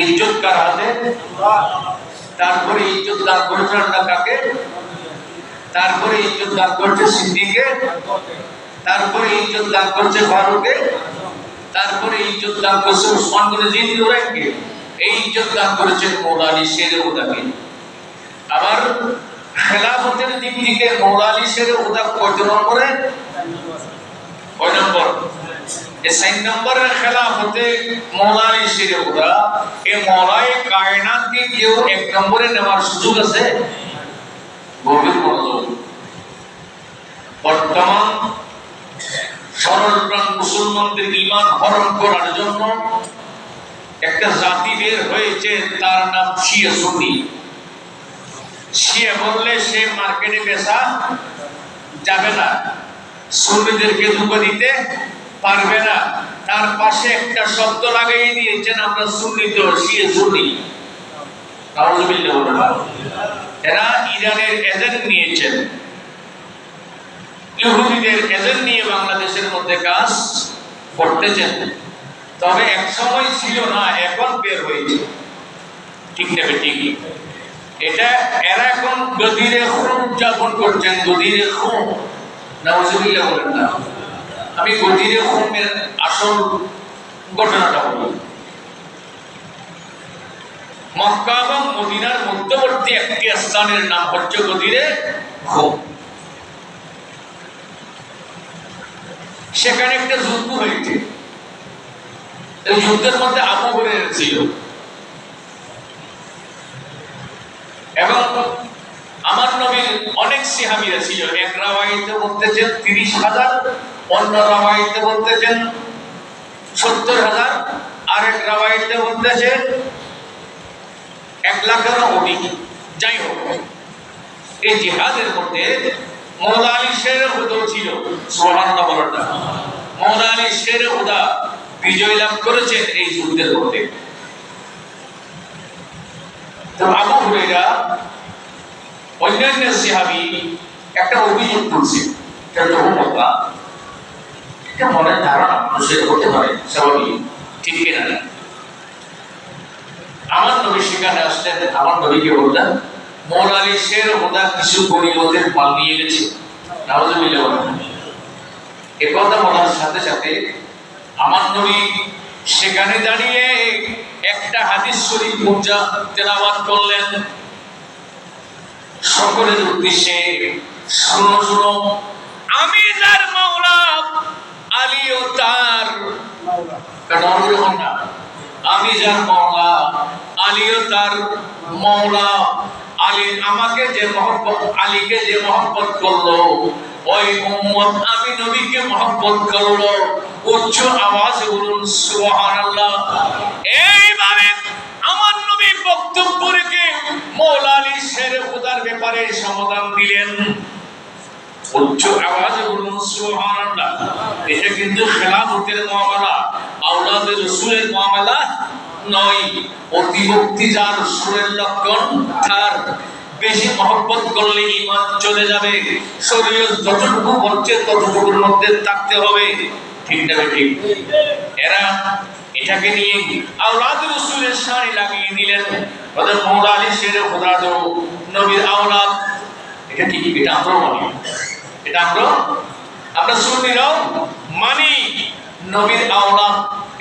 ইজ্জত কার হাতে? তারপরে ইজ্জত দান করেছে আল্লাহ কাকে? তারপরে ইজ্জত দান করছে সিদ্দিকে, তারপরে ইজ্জত দান করছে ফারুকে, তারপরে ইজ্জত দান করছে উসমান গনি জিন নুরাইনকে, এই ইজ্জত দান করেছেন মওলা আলী শেরে হুদাকে। আবার খেলাফতের দিক থেকে মওলা আলী শেরে হুদা কত নম্বরে? কয় নম্বর? এই 4 নম্বরের খেলাফতে মওলা আলী শেরে হুদা, এই মওলায়ে কায়নাতকে কেউ 1 নম্বরে নেওয়ার সুযোগ আছে? গভীর মনোযোগ। বর্তমান সরলপ্রাণ মুসলমানদের ঈমান হরণ করার জন্য একটা জাতি বের হয়েছে, তার নাম শিয়া সুন্নি। শিয়া বললে সে মার্কেটে বেচা যাবে না, সুন্নিদেরকে ধোঁকা দিতে পারবে না। তার পাশে একটা শব্দ লাগিয়ে দিয়েছেন, আমরা সুন্নি তো শিয়া সুন্নি। নাউযুবিল্লাহ। এরা ইরানের এজেন্ট নিয়েছেন, ইহুদিদের এজেন্ট নিয়ে বাংলাদেশের মধ্যে কাজ করতেছেন। তবে এক সময় ছিল না, এখন বের হয়েছে। ঠিক নেবে ঠিক। এটা এরা এখন গদিরে খুন উদযাপন করছেন, গদিরে খুন। নাউযুবিল্লাহ বলেন না। আমি গদিরে খুনের আসল ঘটনাটা বলি। মক্কা এবং মদিনার মধ্যবর্তী একটি স্থানের নাম হচ্ছে গদিরে খুন। সেখানে একটা যুদ্ধ হয়েছে। এই যুদ্ধের মধ্যে আবু হুরায়রা ছিল এবং আমার নবীর অনেক সাহাবীরা ছিল। এক রাওয়ায়াতে বলতেছেন 30,000, অন্য রাওয়ায়াতে বলতেছেন 70,000, আরেক রাওয়ায়াতে বলতেছেন 1 লাখেরও অধিক। যাই হোক, এই জিহাদের মধ্যে মওলা আলী শেরে হুদা ছিল। সুবহানাল্লাহ বলেন না। মওলা আলী শেরে হুদা বিজয় লাভ করেছেন এই যুদ্ধের মধ্যে। তো আবু হুরায়রা অন্যান্য সাহাবী একটা অভিযোগ করছে, এটা তহমতা। এটা মনের ধারণা মানুষের হতে পারে, স্বাভাবিক, ঠিক কিনা? আমার নবী সেখানে আসলেন, আমার নবীকে বললেন মওলা আলী শেরে হুদা কিছু গনিমতের মাল নিয়ে গেছে। নাউযুবিল্লাহ। এই কথা বলার সাথে সাথে আমার নবী সেখানে দাঁড়িয়ে একটা হাদিস শরীফ তেলাওয়াত করলেন সকলের উদ্দেশ্যে। শুনো শুনো, আমি যার মাওলা, আলীও তার মাওলা। আমি যার মাওলা, আলীও তার মাওলা। আলী আমাকে যে মহব্বত, আলীকে যে মহব্বত করলো, ওই উম্মত আমি নবীকে মহব্বত করলো। উচ্চ আওয়াজে বলুন সুবহানাল্লাহ। এইভাবে আমার নবী বক্তব্য রেখে মওলা আলী শেরে হুদার ব্যাপারে সমাধান দিলেন। উচ্চ আওয়াজে বলুন সুবহানাল্লাহ। এটা কিন্তু খেলাফতের মুআমালা, আওলাদে রাসূলের মুআমালা নয়। অতিভক্তি যার রাসূলের লক্ষণ, তার বেশি মহব্বত করলে ঈমান চলে যাবে। শরীয়ত যতটুকু বলছে ততটুকুর মধ্যে থাকতে হবে, ঠিক না ঠিক? এরা এটাকে নিয়ে আওলাদে রাসূলের শানে লাগিয়ে দিলেন। ওদের মওলা আলী শেরে হুদা তো নবীর আওলাদ। এটা ঠিক, এটা আমরা মানি, এটা আমরা সুন্নিরাও মানি, নবীর আওলাদ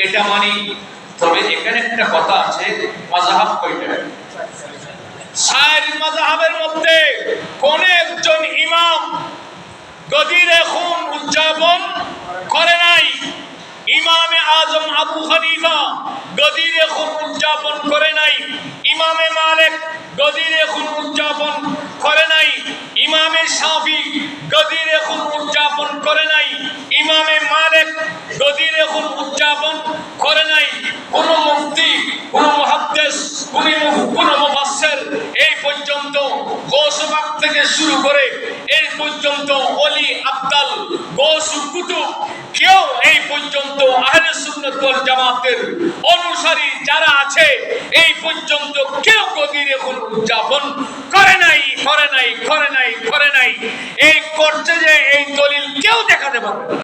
এটা মানি। তবে এখানে একটা কথা আছে, মাযহাব কয়টা? 4 মাযহাবের মধ্যে কোন একজন ইমাম গদিরে খুন উদযাপন করে নাই। ইমামে আজম আবু হানিফা গদিরে খুন উদযাপন করে নাই। ইমামে মালিক গদিরে খুন উদযাপন করে নাই। ইমামে শাফি গদিরে খুন উদযাপন করে নাই। ইমামে মালিক গদিরে খুন উদযাপন করে নাই। কোন মুফতি, কোন মুহাদ্দিস, কোন মুফাসসির এই পর্যন্ত গৌসে পাক থেকে শুরু করে এই পর্যন্ত ওলি আব্দাল, গৌসে কুতুব, কেউ এই পর্যন্ত আহলে সুন্নাত ওয়াল জামাতের অনুসারী যারা আছে এই পর্যন্ত কেউ গদিরে খুন উদযাপন করে নাই। এই করছে যে এই দলিল কেউ দেখাতে পারবে না।